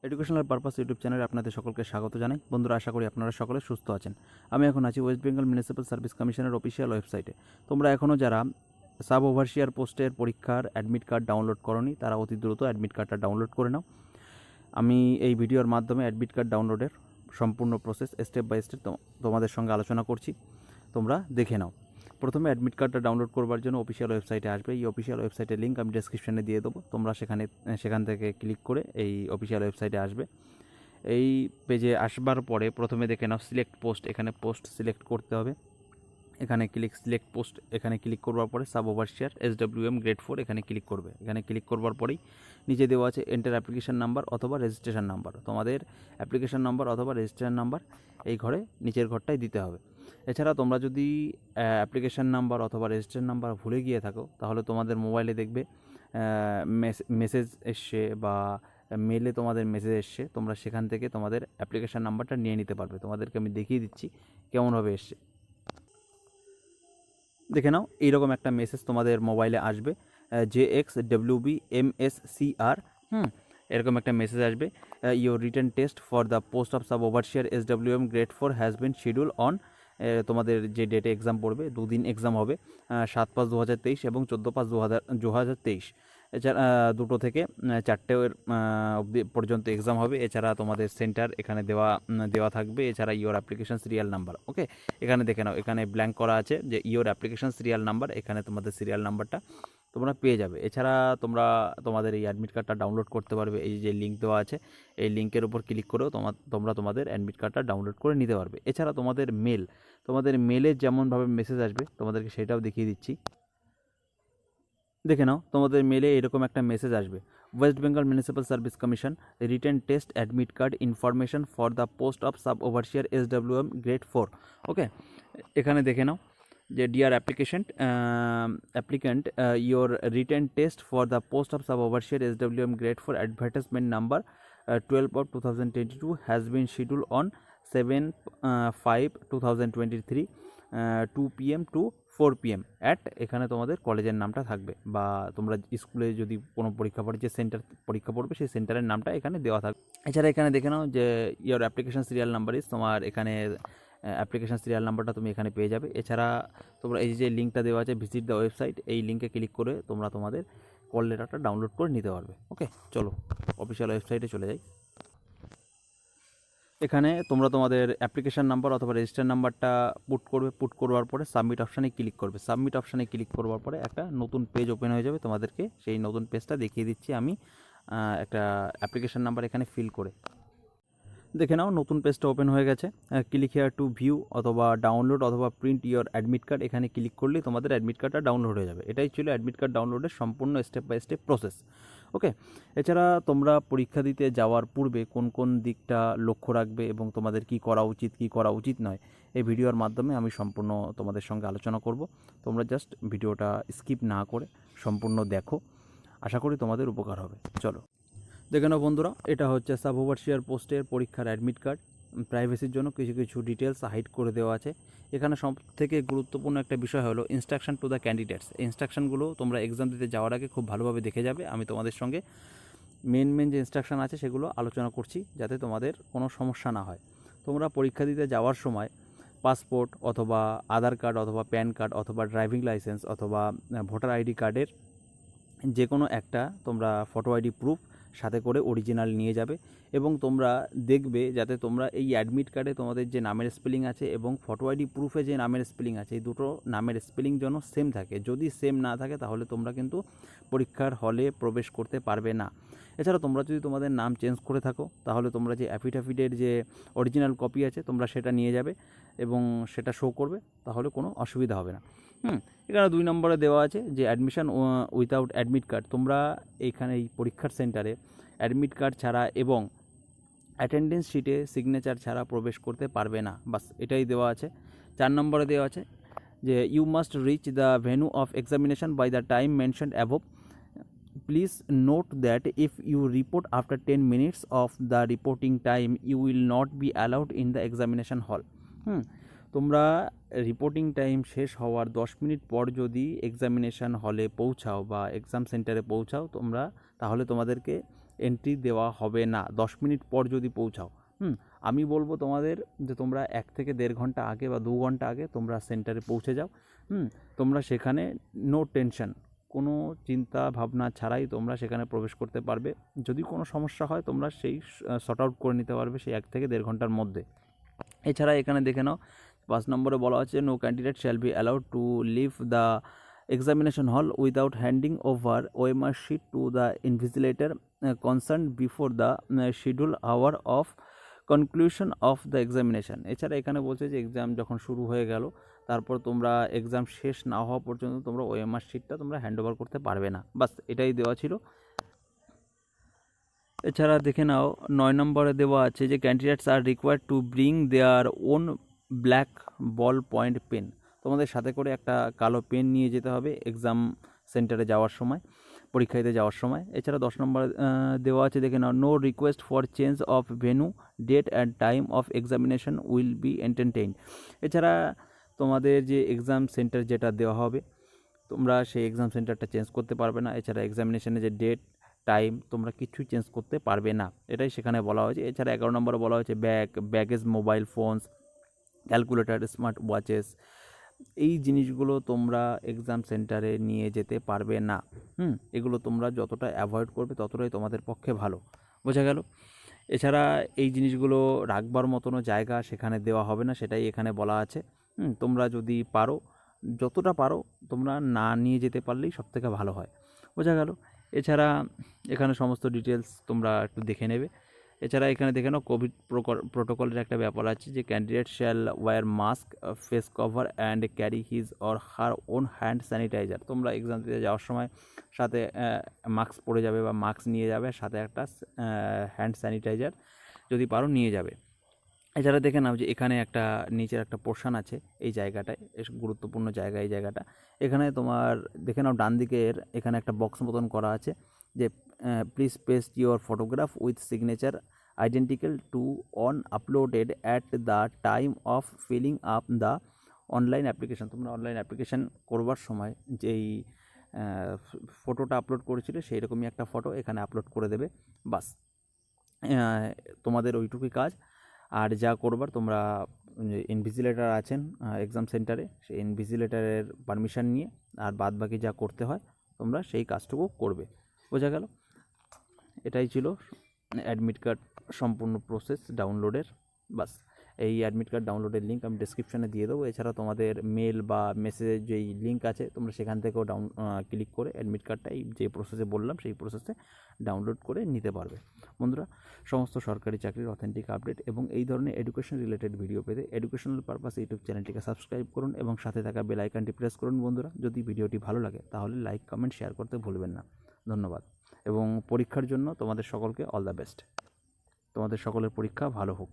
Educational purpose YouTube চ্যানেলে আপনাদের সকলকে স্বাগত জানাই। বন্ধুরা, আশা করি আপনারা সকলে সুস্থ আছেন। আমি এখন আছি ওয়েস্ট বেঙ্গল মিউনিসিপ্যাল সার্ভিস কমিশনের অফিসিয়াল ওয়েবসাইটে। তোমরা এখনও যারা সাব ওভারসিয়ার পোস্টের পরীক্ষার অ্যাডমিট কার্ড ডাউনলোড করোনি তারা অতি দ্রুত অ্যাডমিট কার্ডটা ডাউনলোড করে নাও। আমি এই ভিডিওর মাধ্যমে অ্যাডমিট কার্ড ডাউনলোডের সম্পূর্ণ প্রসেস স্টেপ বাই স্টেপ তোমাদের সঙ্গে আলোচনা করছি, তোমরা দেখে নাও। প্রথমে অ্যাডমিট কার্ডটা ডাউনলোড করবার জন্য অফিসিয়াল ওয়েবসাইটে আসবে। এই অফিসিয়াল ওয়েবসাইটের লিঙ্ক আমি ডেসক্রিপশনে দিয়ে দেবো। তোমরা সেখান থেকে ক্লিক করে এই অফিসিয়াল ওয়েবসাইটে আসবে। এই পেজে আসবার পরে প্রথমে দেখে নাও সিলেক্ট পোস্ট, এখানে পোস্ট সিলেক্ট করতে হবে। এখানে সিলেক্ট পোস্ট এখানে ক্লিক করবার পরে সাব ওভারসিয়ার SWM গ্রেড 4 এখানে ক্লিক করবে। এখানে ক্লিক করবার পরেই নিচে দেওয়া আছে এন্টার অ্যাপ্লিকেশন নাম্বার অথবা রেজিস্ট্রেশন নাম্বার। তোমাদের অ্যাপ্লিকেশন নাম্বার অথবা রেজিস্ট্রেশন নাম্বার এই ঘরে নিচের ঘরটাই দিতে হবে। এছাড়া তোমরা যদি অ্যাপ্লিকেশন নাম্বার অথবা রেজিস্ট্রেশন নাম্বার ভুলে গিয়ে থাকো তাহলে তোমাদের মোবাইলে দেখবে মেসেজ এসছে বা মেলে তোমাদের মেসেজ এসছে, তোমরা সেখান থেকে তোমাদের অ্যাপ্লিকেশন নাম্বারটা নিয়ে নিতে পারবে। তোমাদেরকে আমি দেখিয়ে দিচ্ছি কেমনভাবে এসছে। দেখে নাও, এইরকম একটা মেসেজ তোমাদের মোবাইলে আসবে, JXWBMSCR এরকম একটা মেসেজ আসবে। Your written test for the post of sub overseer SWM grade 4 has been schedule on. তোমাদের যে ডেটে এক্সাম পড়বে, দুদিন এক্সাম হবে, 7/5/2023 এবং 14/5/2023। এছাড়া 2টো থেকে 4টে অবধি পর্যন্ত এক্সাম হবে। এছাড়া তোমাদের সেন্টার এখানে দেওয়া থাকবে। এছাড়া ইওর অ্যাপ্লিকেশন সিরিয়াল নাম্বার, ওকে, এখানে দেখে নাও, এখানে ব্ল্যাঙ্ক করা আছে যে ইওর অ্যাপ্লিকেশন সিরিয়াল নাম্বার। এখানে তোমাদের সিরিয়াল নাম্বারটা তোমরা পেয়ে যাবে। এছাড়া তোমাদের এই অ্যাডমিট কার্ডটা ডাউনলোড করতে পারবে। এই যে লিঙ্ক দেওয়া আছে, এই লিঙ্কের উপর ক্লিক করেও তোমরা তোমাদের অ্যাডমিট কার্ডটা ডাউনলোড করে নিতে পারবে। এছাড়া তোমাদের মেলে যেমনভাবে মেসেজ আসবে তোমাদেরকে সেটাও দেখিয়ে দিচ্ছি। দেখে নাও, তোমাদের মেলে এরকম একটা মেসেজ আসবে, West Bengal municipal service commission written test admit card information for the post of sub overseer SWM grade 4। Okay, এখানে দেখে নাও যে dear applicant your written test for the post of sub overseer SWM grade 4 advertisement number 12/2022 has been schedule on 7/5/2023 2 PM to 4 PM at. এখানে তোমাদের কলেজের নামটা থাকবে, বা তোমরা স্কুলে যদি কোনো পরীক্ষা পড়ে যে সেন্টার পরীক্ষা পড়বে সেই সেন্টারের নামটা এখানে দেওয়া থাকবে। এছাড়া এখানে দেখে নাও যে ইয়োর অ্যাপ্লিকেশন সিরিয়াল নাম্বার ইস, তোমার এখানে অ্যাপ্লিকেশন সিরিয়াল নাম্বারটা তুমি এখানে পেয়ে যাবে। এছাড়া তোমরা এই যে লিঙ্কটা দেওয়া আছে ভিজিট দ্য ওয়েবসাইট, এই লিঙ্কে ক্লিক করে তোমরা তোমাদের কল লেটারটা ডাউনলোড করে নিতে পারবে। ওকে, চলো অফিসিয়াল ওয়েবসাইটে চলে যাই। এখানে তোমরা তোমাদের অ্যাপ্লিকেশান নাম্বার অথবা রেজিস্টার নাম্বারটা পুট করবার পরে সাবমিট অপশানে ক্লিক করবে। সাবমিট অপশানে ক্লিক করবার পরে একটা নতুন পেজ ওপেন হয়ে যাবে। তোমাদেরকে সেই নতুন পেজটা দেখিয়ে দিচ্ছি আমি, একটা অ্যাপ্লিকেশান নাম্বার এখানে ফিল করে। দেখে নাও, নতুন পেজটা ওপেন হয়ে গেছে। ক্লিক হেয়ার টু ভিউ অথবা ডাউনলোড অথবা প্রিন্ট ইয়োর অ্যাডমিট কার্ড, এখানে ক্লিক করলেই তোমাদের অ্যাডমিট কার্ডটা ডাউনলোড হয়ে যাবে। এটাই ছিল অ্যাডমিট কার্ড ডাউনলোডের সম্পূর্ণ স্টেপ বাই স্টেপ প্রসেস। ওকে, এছাড়া তোমরা পরীক্ষা দিতে যাওয়ার পূর্বে কোন কোন দিকটা লক্ষ্য রাখবে এবং তোমাদের কি করা উচিত নয়, এই ভিডিওর মাধ্যমে আমি সম্পূর্ণ তোমাদের সঙ্গে আলোচনা করব। তোমরা জাস্ট ভিডিওটা স্কিপ না করে সম্পূর্ণ দেখো, আশা করি তোমাদের উপকার হবে। চলো দেখে নাও বন্ধুরা, এটা হচ্ছে সাব ওভারসিয়ার পোস্টের পরীক্ষার অ্যাডমিট কার্ড। প্রাইভেসির জন্য কিছু ডিটেলস হাইড করে দেওয়া আছে। এখানে সব থেকে গুরুত্বপূর্ণ একটা বিষয় হলো ইনস্ট্রাকশন টু দ্য ক্যান্ডিডেটস। এই ইনস্ট্রাকশনগুলো তোমরা এক্সাম দিতে যাওয়ার আগে খুব ভালোভাবে দেখে যাবে। আমি তোমাদের সঙ্গে মেন যে ইনস্ট্রাকশন আছে সেগুলো আলোচনা করছি যাতে তোমাদের কোনো সমস্যা না হয়। তোমরা পরীক্ষা দিতে যাওয়ার সময় পাসপোর্ট অথবা আধার কার্ড অথবা প্যান কার্ড অথবা ড্রাইভিং লাইসেন্স অথবা ভোটার আইডি কার্ডের যে কোনো একটা তোমরা ফটো আইডি প্রুফ সাথে করে অরিজিনাল নিয়ে যাবে। এবং তোমরা দেখবে যাতে তোমরা এই অ্যাডমিট কার্ডে তোমাদের যে নামের স্পেলিং আছে এবং ফটো আইডি প্রুফে যে নামের স্পেলিং আছে, এই দুটো নামের স্পেলিং যেন সেম থাকে। যদি সেম না থাকে তাহলে তোমরা কিন্তু পরীক্ষার হলে প্রবেশ করতে পারবে না। এছাড়া তোমরা যদি তোমাদের নাম চেঞ্জ করে থাকো তাহলে তোমরা যে অ্যাফিডেভিটের যে অরিজিনাল কপি আছে তোমরা সেটা নিয়ে যাবে এবং সেটা শো করবে, তাহলে কোনো অসুবিধা হবে না। এখানে 2 নম্বরে দেওয়া আছে যে অ্যাডমিশন উইথাউট অ্যাডমিট কার্ড। তোমরা এইখানে এই পরীক্ষার সেন্টারে অ্যাডমিট কার্ড ছাড়া এবং অ্যাটেন্ডেন্স শিটে সিগনেচার ছাড়া প্রবেশ করতে পারবে না, বাস এটাই দেওয়া আছে। 4 নম্বরে দেওয়া আছে যে you must reach the venue of examination by the time mentioned above. Please note that if you report after 10 minutes of the reporting time you will not be allowed in the examination hall. তোমরা reporting time শেষ হওয়ার 10 minute পর যদি examination হলে পৌঁছাও বা exam সেন্টারে পৌঁছাও তাহলে তোমাদেরকে এন্ট্রি দেওয়া হবে না 10 মিনিট পর যদি পৌঁছাও। আমি বলবো তোমাদের যে তোমরা 1 থেকে 1.5 ঘন্টা আগে বা 2 ঘন্টা আগে তোমরা সেন্টারে পৌঁছে যাও। তোমরা সেখানে নো টেনশন, কোনো চিন্তা ভাবনা ছাড়াই তোমরা সেখানে প্রবেশ করতে পারবে। যদি কোনো সমস্যা হয় তোমরা সেই সর্ট আউট করে নিতে পারবে সেই 1 থেকে 1.5 ঘন্টার মধ্যে। এছাড়া এখানে দেখে নাও 5 নম্বরে বলা হচ্ছে no candidate shall be allowed to leave the examination hall without handing over OMR sheet to the invigilator concerned before the scheduled hour of conclusion of the examination। এছাড়া এখানে বলছে যে এক্সাম যখন শুরু হয়ে গেল তারপর তোমরা এক্সাম শেষ না হওয়া পর্যন্ত তোমরা OMR শিটটা তোমরা হ্যান্ড ওভার করতে পারবে না। বাস এটাই দেওয়া ছিল। এছাড়া দেখে নাও 9 নম্বরে দেওয়া আছে যে candidates are required to bring their own black ball point pen. তোমাদের সাথে করে একটা কালো পেন নিয়ে যেতে হবে এক্সাম সেন্টারে যাওয়ার সময়, পরীক্ষা দিতে যাওয়ার সময়। এছাড়া 10 নম্বর দেওয়া আছে দেখে নাও no request for change of venue, date and time of examination will be entertained. এছাড়া তোমাদের যে এক্সাম সেন্টার যেটা দেওয়া হবে তোমরা সেই এক্সাম সেন্টারটা চেঞ্জ করতে পারবে না। এছাড়া এক্সামিনেশনের যে ডেট টাইম তোমরা কিছুই চেঞ্জ করতে পারবে না, এটাই সেখানে বলা হয়েছে। এছাড়া 11 নম্বরে বলা হয়েছে baggage, mobile phones, calculator, smart watches, এই জিনিসগুলো তোমরা এক্সাম সেন্টারে নিয়ে যেতে পারবে না। এগুলো তোমরা যতটা অ্যাভয়েড করবে ততটাই তোমাদের পক্ষে ভালো, বোঝা গেল। এছাড়া এই জিনিসগুলো রাখবার মতনও জায়গা সেখানে দেওয়া হবে না, সেটাই এখানে বলা আছে। তোমরা যদি পারো, যতটা পারো তোমরা না নিয়ে যেতে পারলেই সবথেকে ভালো হয়, বোঝা গেল। এছাড়া এখানে সমস্ত ডিটেলস তোমরা একটু দেখে নেবে। এছাড়া এখানে দেখে নাও কোভিড প্রোটোকলের একটা ব্যাপার আছে যে candidate shall wear mask, face cover and carry his or her own hand sanitiser. তোমরা এক্সাম দিতে যাওয়ার সময় সাথে মাস্ক পরে যাবে বা মাস্ক নিয়ে যাবে, সাথে একটা হ্যান্ড স্যানিটাইজার যদি পারো নিয়ে যাবে। এছাড়া দেখে নাও যে এখানে একটা নিচের একটা পোর্শন আছে, এই জায়গাটায় গুরুত্বপূর্ণ জায়গা। এই জায়গাটা এখানে তোমার দেখে নাও ডান দিকের এখানে একটা বক্স মতন করা আছে যে please paste your photograph with signature identical to on uploaded at the time of filling up the online application. তোমরা অনলাইন অ্যাপ্লিকেশান করবার সময় যেই ফটোটা আপলোড করেছিলে সেই রকমই একটা ফটো এখানে আপলোড করে দেবে। বাস তোমাদের ওইটুকুই কাজ। আর যা করবার তোমরা ইনভিজিলেটার আছেন এক্সাম সেন্টারে, সেই ইনভিজিলেটারের পারমিশন নিয়ে আর বাদ বাকি যা করতে হয় তোমরা সেই কাজটুকু করবে, বোঝা গেল। এটাই ছিল অ্যাডমিট কার্ড সম্পূর্ণ প্রসেস ডাউনলোডের। বাস এই অ্যাডমিট কার্ড ডাউনলোডের লিঙ্ক আমি ডেসক্রিপশানে দিয়ে দেবো। এছাড়া তোমাদের মেল বা মেসেজের যেই লিঙ্ক আছে তোমরা সেখান থেকেও ক্লিক করে অ্যাডমিট কার্ডটা এই যে প্রসেসে বললাম সেই প্রসেসে ডাউনলোড করে নিতে পারবে। বন্ধুরা, সমস্ত সরকারি চাকরির অথেন্টিক আপডেট এবং এই ধরনের এডুকেশন রিলেটেড ভিডিও পেতে এডুকেশনাল পারপাস ইউটিউব চ্যানেলটিকে সাবস্ক্রাইব করুন এবং সাথে থাকা বেল আইকনটি প্রেস করুন। বন্ধুরা, যদি ভিডিওটি ভালো লাগে তাহলে লাইক, কমেন্ট, শেয়ার করতে ভুলবেন না। ধন্যবাদ এবং পরীক্ষার জন্য তোমাদের সকলকে অল দ্য বেস্ট। তোমাদের সকলের পরীক্ষা ভালো হোক।